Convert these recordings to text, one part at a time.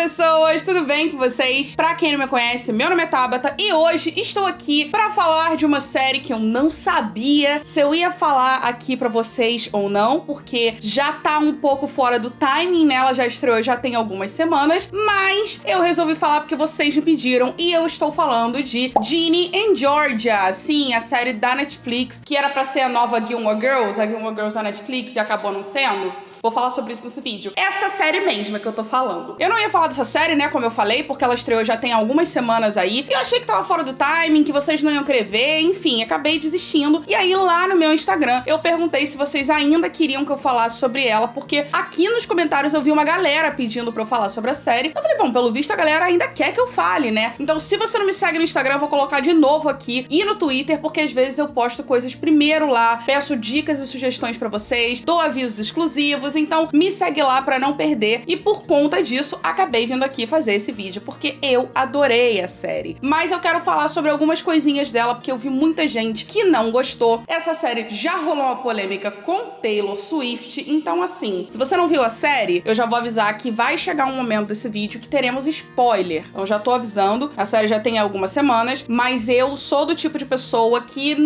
pessoas, tudo bem com vocês? Pra quem não me conhece, meu nome é Tabata e hoje estou aqui pra falar de uma série que eu não sabia se eu ia falar aqui pra vocês ou não, porque já tá um pouco fora do timing, né? Ela já estreou, já tem algumas semanas, mas eu resolvi falar porque vocês me pediram e eu estou falando de Ginny and Georgia. Sim, a série da Netflix, que era pra ser a nova Gilmore Girls, a Gilmore Girls da Netflix e acabou não sendo. Vou falar sobre isso nesse vídeo. Essa série mesmo que eu tô falando. Eu não ia falar dessa série, né, como eu falei, porque ela estreou já tem algumas semanas aí. E eu achei que tava fora do timing, que vocês não iam querer ver. Enfim, acabei desistindo. E aí, lá no meu Instagram, eu perguntei se vocês ainda queriam que eu falasse sobre ela, porque aqui nos comentários eu vi uma galera pedindo pra eu falar sobre a série. Eu falei, bom, pelo visto a galera ainda quer que eu fale, né? Então, se você não me segue no Instagram, eu vou colocar de novo aqui. E no Twitter, porque às vezes eu posto coisas primeiro lá, peço dicas e sugestões pra vocês, dou avisos exclusivos. Então, me segue lá pra não perder. E por conta disso, acabei vindo aqui fazer esse vídeo, porque eu adorei a série. Mas eu quero falar sobre algumas coisinhas dela, porque eu vi muita gente que não gostou. Essa série já rolou uma polêmica com Taylor Swift. Então, assim, se você não viu a série, eu já vou avisar que vai chegar um momento desse vídeo que teremos spoiler. Então, já tô avisando. A série já tem algumas semanas, mas eu sou do tipo de pessoa que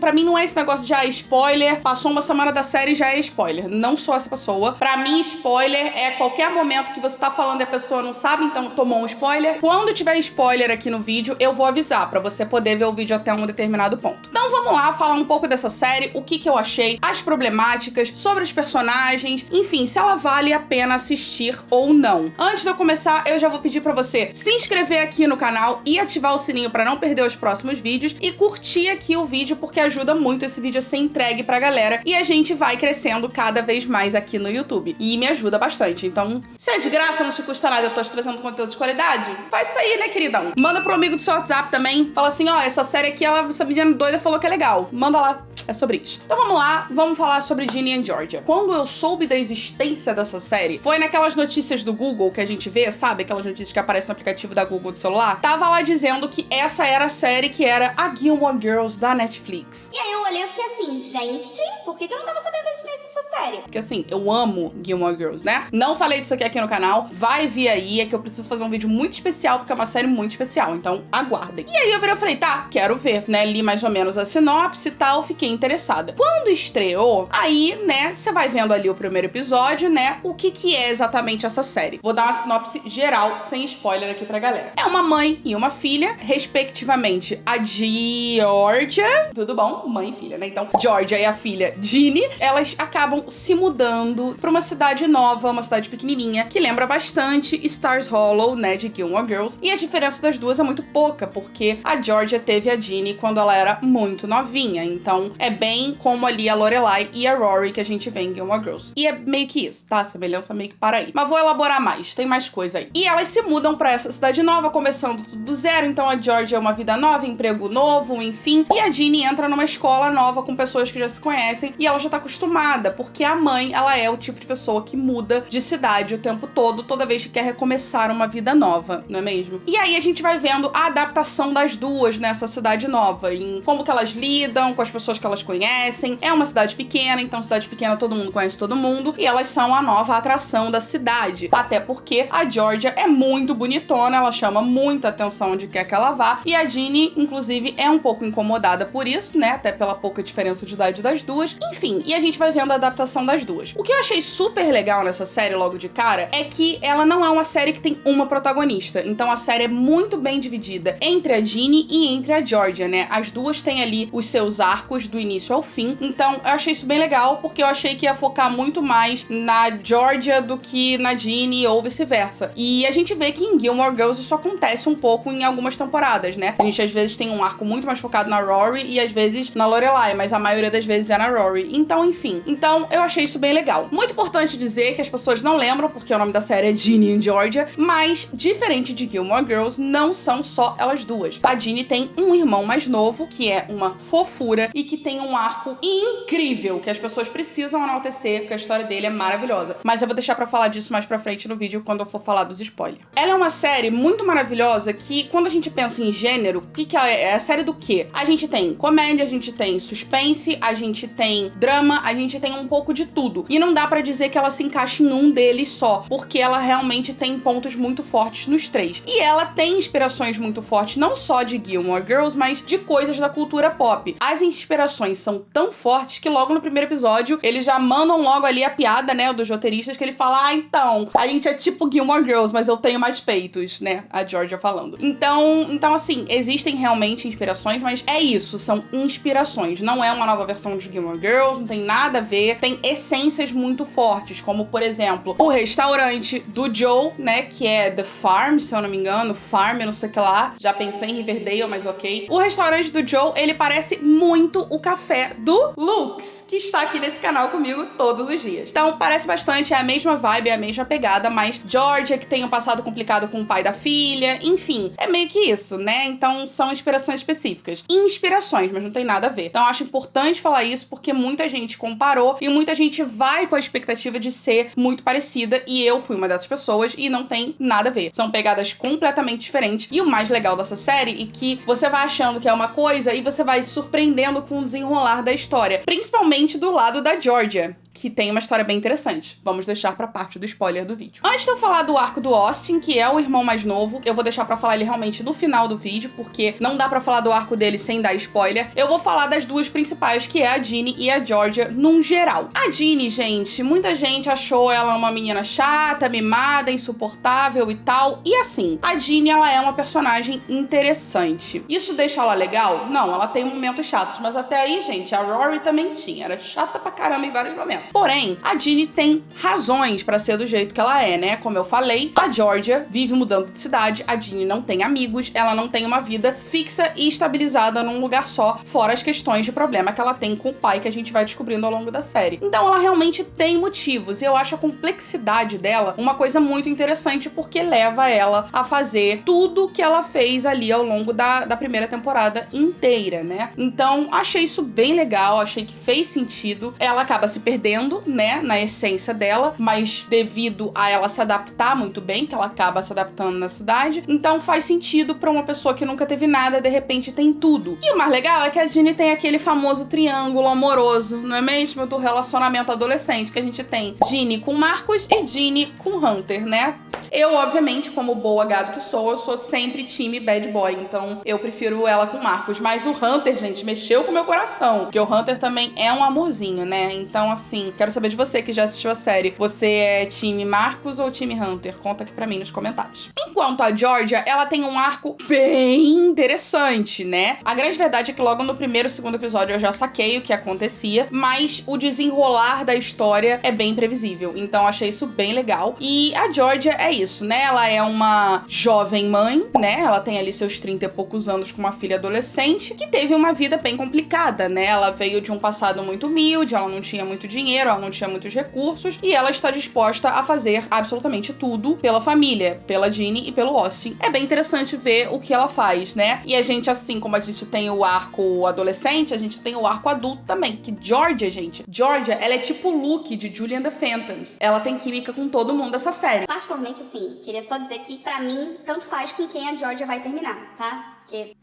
pra mim não é esse negócio de spoiler, passou uma semana da série e já é spoiler. Não sou essa pessoa. Pra mim, spoiler é qualquer momento que você tá falando e a pessoa não sabe, então tomou um spoiler. Quando tiver spoiler aqui no vídeo, eu vou avisar pra você poder ver o vídeo até um determinado ponto. Então vamos lá falar um pouco dessa série, o que eu achei, as problemáticas, sobre os personagens, enfim, se ela vale a pena assistir ou não. Antes de eu começar, eu já vou pedir pra você se inscrever aqui no canal e ativar o sininho pra não perder os próximos vídeos e curtir aqui o vídeo, porque ajuda muito esse vídeo a ser entregue pra galera e a gente vai crescendo cada vez mais aqui no YouTube. E me ajuda bastante. Então, se é de graça, não te custa nada, eu tô trazendo conteúdo de qualidade, vai sair, né, queridão? Manda pro amigo do seu WhatsApp também. Fala assim, ó, essa série aqui, essa menina doida falou que é legal. Manda lá. É sobre isso. Então vamos lá, vamos falar sobre Ginny and Georgia. Quando eu soube da existência dessa série, foi naquelas notícias do Google que a gente vê, sabe? Aquelas notícias que aparecem no aplicativo da Google do celular. Tava lá dizendo que essa era a série que era a Gilmore Girls da Netflix. E aí eu olhei e fiquei assim, gente, por que eu não tava sabendo da existência dessa série? Porque assim, eu amo Gilmore Girls, né? Não falei disso aqui no canal, vai vir aí, é que eu preciso fazer um vídeo muito especial, porque é uma série muito especial, então aguardem. E aí eu virei e falei, tá, quero ver, né? Li mais ou menos a sinopse e tal, fiquei interessada. Quando estreou, aí, né, você vai vendo ali o primeiro episódio, né, o que é exatamente essa série. Vou dar uma sinopse geral, sem spoiler aqui pra galera. É uma mãe e uma filha, respectivamente, a Georgia, tudo bom? Mãe e filha, né? Então, Georgia e a filha Ginny, elas acabam se mudando pra uma cidade nova, uma cidade pequenininha, que lembra bastante Stars Hollow, né, de Gilmore Girls. E a diferença das duas é muito pouca, porque a Georgia teve a Ginny quando ela era muito novinha. Então, é bem como ali a Lorelai e a Rory que a gente vê em Gilmore Girls. E é meio que isso, tá? A semelhança meio que para aí. Mas vou elaborar mais, tem mais coisa aí. E elas se mudam pra essa cidade nova, começando tudo do zero. Então, a Georgia é uma vida nova, emprego novo, enfim. E a Ginny entra numa escola nova com pessoas que já se conhecem e ela já tá acostumada, porque a mãe, ela é o tipo de pessoa que muda de cidade o tempo todo, toda vez que quer recomeçar uma vida nova, não é mesmo? E aí a gente vai vendo a adaptação das duas nessa cidade nova, em como que elas lidam com as pessoas que elas conhecem. É uma cidade pequena, então cidade pequena todo mundo conhece todo mundo, e elas são a nova atração da cidade. Até porque a Georgia é muito bonitona, ela chama muita atenção onde quer que ela vá, e a Ginny, inclusive, é um pouco incomodada por isso, né? Até pela pouca diferença de idade das duas. Enfim, e a gente vai vendo a adaptação das duas. O que eu achei super legal nessa série logo de cara é que ela não é uma série que tem uma protagonista. Então a série é muito bem dividida entre a Ginny e entre a Georgia, né? As duas têm ali os seus arcos do início ao fim. Então eu achei isso bem legal, porque eu achei que ia focar muito mais na Georgia do que na Ginny ou vice-versa. E a gente vê que em Gilmore Girls isso acontece um pouco em algumas temporadas, né? A gente às vezes tem um arco muito mais focado na Rory e às vezes na Lorelai, mas a maioria das vezes é na Rory. Então, enfim. Então eu achei isso bem legal. Muito importante dizer que as pessoas não lembram, porque o nome da série é Ginny and Georgia, mas, diferente de Gilmore Girls, não são só elas duas. A Ginny tem um irmão mais novo, que é uma fofura e que tem um arco incrível, que as pessoas precisam enaltecer, porque a história dele é maravilhosa. Mas eu vou deixar pra falar disso mais pra frente no vídeo, quando eu for falar dos spoilers. Ela é uma série muito maravilhosa que, quando a gente pensa em gênero, o que ela é? É a série do quê? A gente tem comédia, a gente tem suspense, a gente tem drama, a gente tem um pouco pouco de tudo. E não dá pra dizer que ela se encaixa em um deles só, porque ela realmente tem pontos muito fortes nos três. E ela tem inspirações muito fortes, não só de Gilmore Girls, mas de coisas da cultura pop. As inspirações são tão fortes que logo no primeiro episódio, eles já mandam logo ali a piada, né, dos roteiristas, que ele fala, então, a gente é tipo Gilmore Girls, mas eu tenho mais peitos, né, a Georgia falando. Então assim, existem realmente inspirações, mas é isso, são inspirações. Não é uma nova versão de Gilmore Girls, não tem nada a ver. Tem essências muito fortes, como, por exemplo, o restaurante do Joe, né, que é The Farm, se eu não me engano, Farm, não sei o que lá. Já pensei em Riverdale, mas ok. O restaurante do Joe, ele parece muito o café do Lux, que está aqui nesse canal comigo todos os dias. Então, parece bastante, é a mesma vibe, é a mesma pegada, mas Georgia, que tem um passado complicado com o pai da filha, enfim, é meio que isso, né? Então, são inspirações específicas. Inspirações, mas não tem nada a ver. Então, eu acho importante falar isso, porque muita gente comparou e muita gente vai com a expectativa de ser muito parecida, e eu fui uma dessas pessoas e não tem nada a ver. São pegadas completamente diferentes, e o mais legal dessa série é que você vai achando que é uma coisa e você vai se surpreendendo com o desenrolar da história, principalmente do lado da Georgia, que tem uma história bem interessante. Vamos deixar pra parte do spoiler do vídeo. Antes de eu falar do arco do Austin, que é o irmão mais novo, eu vou deixar pra falar ele realmente no final do vídeo, porque não dá pra falar do arco dele sem dar spoiler. Eu vou falar das duas principais, que é a Ginny e a Georgia, num geral. A Ginny, gente, muita gente achou ela uma menina chata, mimada, insuportável e tal. E assim, a Ginny, ela é uma personagem interessante. Isso deixa ela legal? Não, ela tem momentos chatos, mas até aí, gente, a Rory também tinha. Era chata pra caramba em vários momentos. Porém, a Ginny tem razões pra ser do jeito que ela é, né? Como eu falei, a Georgia vive mudando de cidade, a Ginny não tem amigos, ela não tem uma vida fixa e estabilizada num lugar só, fora as questões de problema que ela tem com o pai, que a gente vai descobrindo ao longo da série. Então ela realmente tem motivos, e eu acho a complexidade dela uma coisa muito interessante, porque leva ela a fazer tudo que ela fez ali ao longo da primeira temporada inteira, né? Então, achei isso bem legal, achei que fez sentido. Ela acaba se perdendo, né, na essência dela, mas devido a ela se adaptar muito bem, que ela acaba se adaptando na cidade, então faz sentido pra uma pessoa que nunca teve nada, de repente tem tudo. E o mais legal é que a Ginny tem aquele famoso triângulo amoroso, não é mesmo? Do relacionamento adolescente, que a gente tem Ginny com Marcus e Ginny com Hunter, né? Eu, obviamente, como boa gado que sou, eu sou sempre time bad boy, então eu prefiro ela com Marcus. Mas o Hunter, gente, mexeu com o meu coração, porque o Hunter também é um amorzinho, né? Então, assim, quero saber de você que já assistiu a série. Você é time Marcus ou time Hunter? Conta aqui pra mim nos comentários. Enquanto a Georgia, ela tem um arco bem interessante, né? A grande verdade é que logo no primeiro e segundo episódio eu já saquei o que acontecia, mas o desenrolar da história é bem previsível. Então, achei isso bem legal. E a Georgia é isso, né? Ela é uma jovem mãe, né? Ela tem ali seus 30 e poucos anos com uma filha adolescente que teve uma vida bem complicada, né? Ela veio de um passado muito humilde, ela não tinha muito dinheiro, ela não tinha muitos recursos e ela está disposta a fazer absolutamente tudo pela família, pela Ginny e pelo Austin. É bem interessante ver o que ela faz, né? E a gente, assim como a gente tem o arco adolescente, a gente tem o arco adulto também, que Georgia, gente, Georgia, ela é tipo o Luke de Julie and the Phantoms. Ela tem química com todo mundo dessa série. Particularmente, assim, queria só dizer que, pra mim, tanto faz com quem a Georgia vai terminar, tá? Porque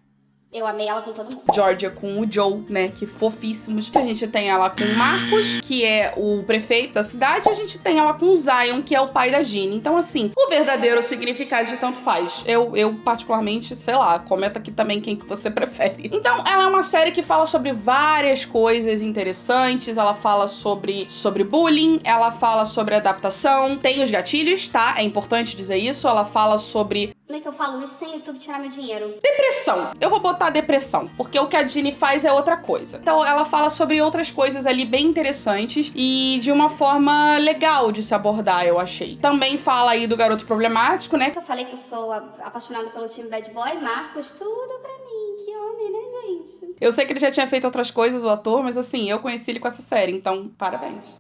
eu amei ela com todo mundo. Georgia com o Joe, né? Que fofíssimos. A gente tem ela com o Marcus, que é o prefeito da cidade. E a gente tem ela com o Zion, que é o pai da Ginny. Então, assim, o verdadeiro significado de tanto faz. Eu particularmente, sei lá, comenta aqui também quem que você prefere. Então, ela é uma série que fala sobre várias coisas interessantes. Ela fala sobre bullying. Ela fala sobre adaptação. Tem os gatilhos, tá? É importante dizer isso. Ela fala sobre... Como é que eu falo isso sem o YouTube tirar meu dinheiro? Depressão. Eu vou botar depressão, porque o que a Ginny faz é outra coisa. Então, ela fala sobre outras coisas ali bem interessantes e de uma forma legal de se abordar, eu achei. Também fala aí do garoto problemático, né? Eu falei que eu sou apaixonada pelo time bad boy, Marcos, tudo pra mim. Que homem, né, gente? Eu sei que ele já tinha feito outras coisas, o ator, mas assim, eu conheci ele com essa série, então, parabéns.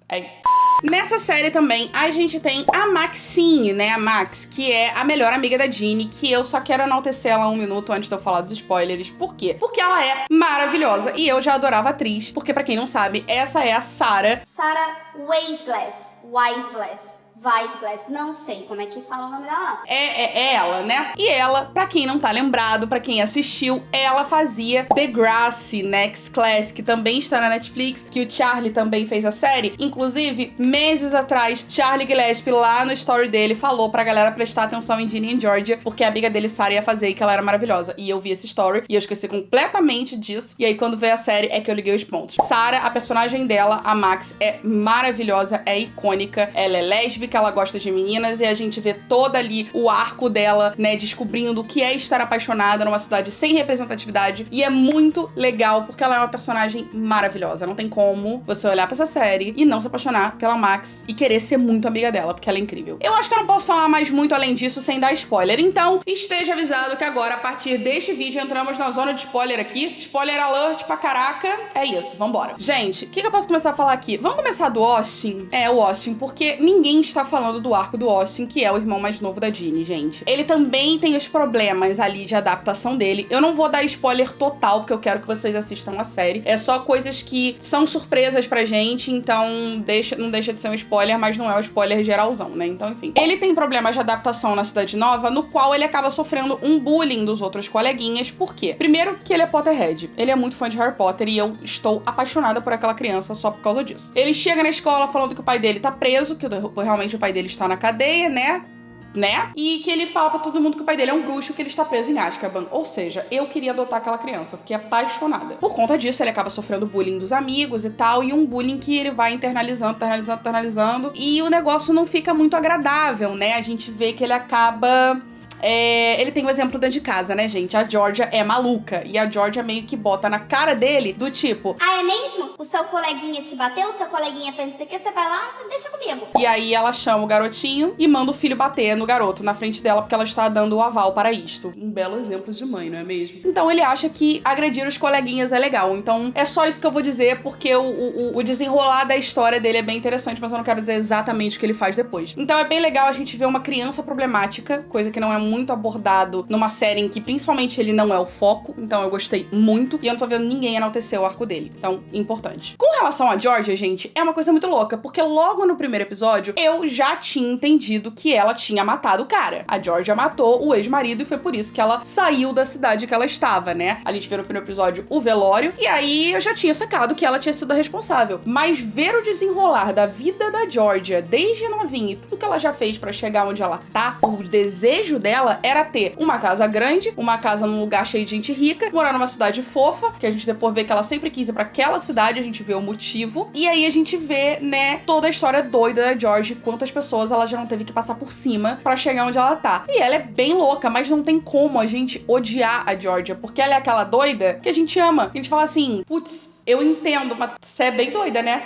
É isso. Nessa série também, a gente tem a Maxine, né? A Max, que é a melhor amiga da Ginny, que eu só quero enaltecer ela 1 minuto antes de eu falar dos spoilers. Por quê? Porque ela é maravilhosa e eu já adorava a atriz, porque pra quem não sabe, essa é a Sarah Sarah Weisglass. Vice Glass, não sei como é que fala o nome dela, não. É ela, né? E ela, pra quem não tá lembrado, pra quem assistiu, ela fazia Degrassi Next Class, que também está na Netflix, que o Charlie também fez a série. Inclusive, meses atrás, Charlie Gillespie, lá no story dele, falou pra galera prestar atenção em Ginny e Georgia, porque a amiga dele, Sarah, ia fazer e que ela era maravilhosa. E eu vi esse story e eu esqueci completamente disso. E aí, quando veio a série, é que eu liguei os pontos. Sarah, a personagem dela, a Max, é maravilhosa, é icônica, ela é lésbica, ela gosta de meninas, e a gente vê toda ali o arco dela, né, descobrindo o que é estar apaixonada numa cidade sem representatividade, e é muito legal, porque ela é uma personagem maravilhosa. Não tem como você olhar pra essa série e não se apaixonar pela Max e querer ser muito amiga dela, porque ela é incrível. Eu acho que eu não posso falar mais muito além disso sem dar spoiler, então esteja avisado que agora, a partir deste vídeo, entramos na zona de spoiler aqui. Spoiler alert pra caraca. É isso, vambora. Gente, o que eu posso começar a falar aqui? Vamos começar do Austin? O Austin, porque ninguém está falando do arco do Austin, que é o irmão mais novo da Ginny, gente. Ele também tem os problemas ali de adaptação dele. Eu não vou dar spoiler total, porque eu quero que vocês assistam a série. É só coisas que são surpresas pra gente, então não deixa de ser um spoiler, mas não é um spoiler geralzão, né? Então, enfim. Ele tem problemas de adaptação na Cidade Nova, no qual ele acaba sofrendo um bullying dos outros coleguinhas. Por quê? Primeiro, que ele é Potterhead. Ele é muito fã de Harry Potter e eu estou apaixonada por aquela criança só por causa disso. Ele chega na escola falando que o pai dele tá preso, que realmente o pai dele está na cadeia, né? E que ele fala pra todo mundo que o pai dele é um bruxo, que ele está preso em Azkaban. Ou seja, eu queria adotar aquela criança, eu fiquei apaixonada. Por conta disso, ele acaba sofrendo bullying dos amigos e tal, e um bullying que ele vai internalizando, e o negócio não fica muito agradável, né? A gente vê que ele acaba... ele tem um exemplo dentro de casa, né, gente? A Georgia é maluca. E a Georgia meio que bota na cara dele do tipo... Ah, é mesmo? O seu coleguinha te bateu? O seu coleguinha fez não sei o que? Você vai lá, deixa comigo. E aí ela chama o garotinho e manda o filho bater no garoto na frente dela, porque ela está dando o aval para isto. Um belo exemplo de mãe, não é mesmo? Então ele acha que agredir os coleguinhas é legal. Então é só isso que eu vou dizer, porque o desenrolar da história dele é bem interessante, mas eu não quero dizer exatamente o que ele faz depois. Então é bem legal a gente ver uma criança problemática, coisa que não é muito abordado numa série em que principalmente ele não é o foco, então eu gostei muito, e eu não tô vendo ninguém enaltecer o arco dele, então, importante. Com relação a Georgia, gente, é uma coisa muito louca, porque logo no primeiro episódio, eu já tinha entendido que ela tinha matado o cara. A Georgia matou o ex-marido e foi por isso que ela saiu da cidade que ela estava, né? A gente vê no primeiro episódio o velório, e aí eu já tinha sacado que ela tinha sido a responsável. Mas ver o desenrolar da vida da Georgia, desde novinha, e tudo que ela já fez pra chegar onde ela tá, o desejo dela era ter uma casa grande, uma casa num lugar cheio de gente rica, morar numa cidade fofa, que a gente depois vê que ela sempre quis ir pra aquela cidade, a gente vê o motivo, e aí a gente vê, né, toda a história doida da Georgie, quantas pessoas ela já não teve que passar por cima pra chegar onde ela tá. E ela é bem louca, mas não tem como a gente odiar a Georgia, porque ela é aquela doida que a gente ama. A gente fala assim, putz, eu entendo, mas você é bem doida, né?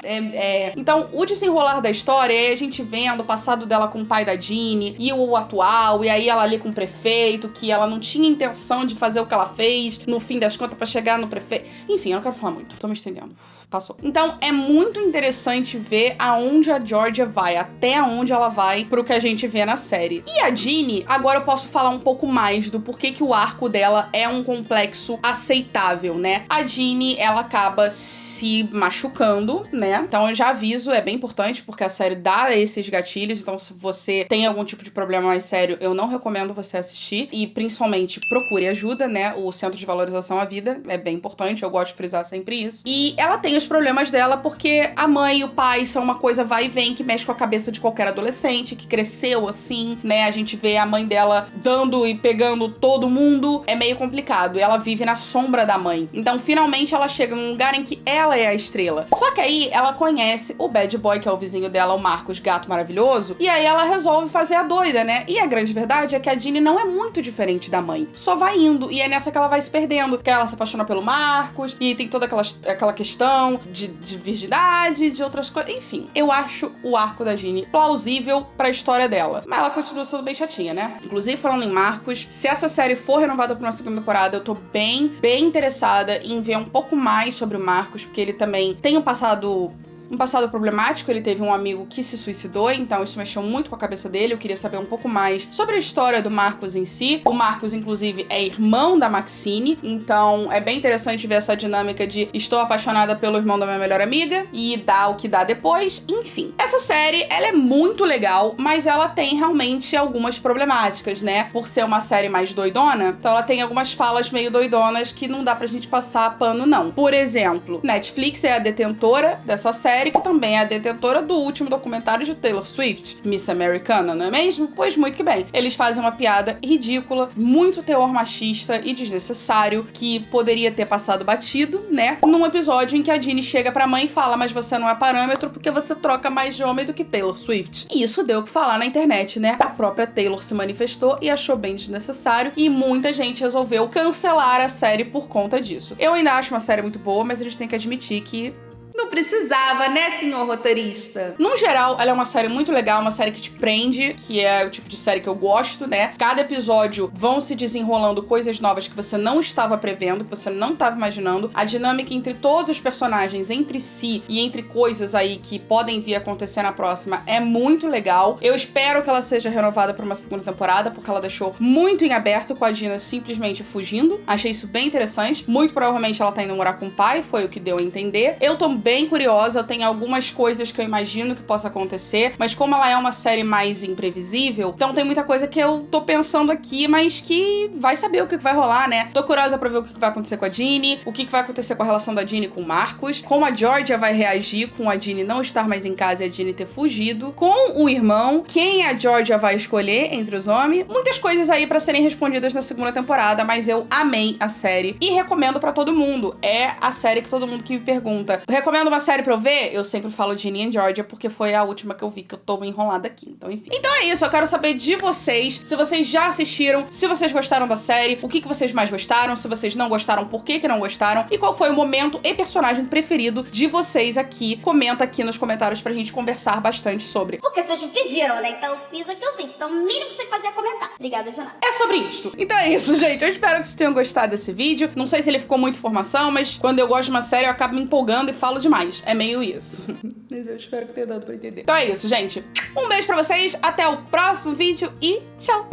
Então, o desenrolar da história é a gente vendo o passado dela com o pai da Ginny e o atual, e aí ela ali com o prefeito, que ela não tinha intenção de fazer o que ela fez, no fim das contas, pra chegar no prefeito. Enfim, eu não quero falar muito, tô me estendendo. Passou. Então, é muito interessante ver aonde a Georgia vai, até onde ela vai pro que a gente vê na série. E a Ginny, agora eu posso falar um pouco mais do porquê que o arco dela é um complexo aceitável, né? A Ginny, ela acaba se machucando, né? Então, eu já aviso, é bem importante, porque a série dá esses gatilhos, então se você tem algum tipo de problema mais sério, eu não recomendo você assistir. E, principalmente, procure ajuda, né? O Centro de Valorização à Vida é bem importante, eu gosto de frisar sempre isso. E ela tem os problemas dela porque a mãe e o pai são uma coisa vai e vem que mexe com a cabeça de qualquer adolescente que cresceu assim, né? A gente vê a mãe dela dando e pegando todo mundo, é meio complicado. E ela vive na sombra da mãe. Então, finalmente, ela chega num lugar em que ela é a estrela. Só que aí, ela conhece o bad boy, que é o vizinho dela, o Marcos, gato maravilhoso, e aí ela resolve fazer a doida, né? E a grande verdade é que a Ginny não é muito diferente da mãe. Só vai indo, e é nessa que ela vai se perdendo, que ela se apaixona pelo Marcos, e tem toda aquela questão de virgindade, de outras coisas. Enfim, eu acho o arco da Ginny plausível pra história dela. Mas ela continua sendo bem chatinha, né? Inclusive, falando em Marcos, se essa série for renovada pra uma segunda temporada, eu tô bem interessada em ver um pouco mais sobre o Marcos, porque ele também tem um passado um passado problemático, ele teve um amigo que se suicidou, então isso mexeu muito com a cabeça dele. Eu queria saber um pouco mais sobre a história do Marcus em si. O Marcus, inclusive, é irmão da Maxine, então é bem interessante ver essa dinâmica de estou apaixonada pelo irmão da minha melhor amiga e dá o que dá depois, enfim. Essa série, ela é muito legal, mas ela tem realmente algumas problemáticas, né? Por ser uma série mais doidona, então ela tem algumas falas meio doidonas que não dá pra gente passar pano, não. Por exemplo, Netflix é a detentora dessa série, que também é a detentora do último documentário de Taylor Swift, Miss Americana, não é mesmo? Pois muito que bem. Eles fazem uma piada ridícula, muito teor machista e desnecessário, que poderia ter passado batido, né? Num episódio em que a Jeannie chega pra mãe e fala: mas você não é parâmetro porque você troca mais de homem do que Taylor Swift. E isso deu o que falar na internet, né? A própria Taylor se manifestou e achou bem desnecessário, e muita gente resolveu cancelar a série por conta disso. Eu ainda acho uma série muito boa, mas a gente tem que admitir que não precisava, né, senhor roteirista? No geral, ela é uma série muito legal, uma série que te prende, que é o tipo de série que eu gosto, né? Cada episódio vão se desenrolando coisas novas que você não estava prevendo, que você não estava imaginando. A dinâmica entre todos os personagens, entre si e entre coisas aí que podem vir a acontecer na próxima é muito legal. Eu espero que ela seja renovada para uma segunda temporada, porque ela deixou muito em aberto com a Dina simplesmente fugindo. Achei isso bem interessante. Muito provavelmente ela tá indo morar com o pai, foi o que deu a entender. Eu tô bem curiosa, eu tenho algumas coisas que eu imagino que possa acontecer, mas como ela é uma série mais imprevisível, então tem muita coisa que eu tô pensando aqui, mas que vai saber o que vai rolar, né? Tô curiosa pra ver o que vai acontecer com a Jeannie, o que vai acontecer com a relação da Jeannie com o Marcus, como a Georgia vai reagir com a Jeannie não estar mais em casa e a Jeannie ter fugido, com o irmão, quem a Georgia vai escolher entre os homens, muitas coisas aí pra serem respondidas na segunda temporada, mas eu amei a série e recomendo pra todo mundo. É a série que todo mundo que me pergunta: recomendo uma série pra eu ver? Eu sempre falo Ginny and Georgia, porque foi a última que eu vi, que eu tô enrolada aqui, então enfim. Então é isso, eu quero saber de vocês, se vocês já assistiram, se vocês gostaram da série, o que vocês mais gostaram, se vocês não gostaram, por que não gostaram, e qual foi o momento e personagem preferido de vocês aqui. Comenta aqui nos comentários pra gente conversar bastante sobre. Porque vocês me pediram, né? Então eu fiz o que eu fiz. Então o mínimo que você tem que fazer é comentar. Obrigada, Jana. É sobre isto. Então é isso, gente. Eu espero que vocês tenham gostado desse vídeo. Não sei se ele ficou muita informação, mas quando eu gosto de uma série eu acabo me empolgando e falo demais. É meio isso. Mas eu espero que tenha dado pra entender. Então é isso, gente. Um beijo pra vocês, até o próximo vídeo e tchau!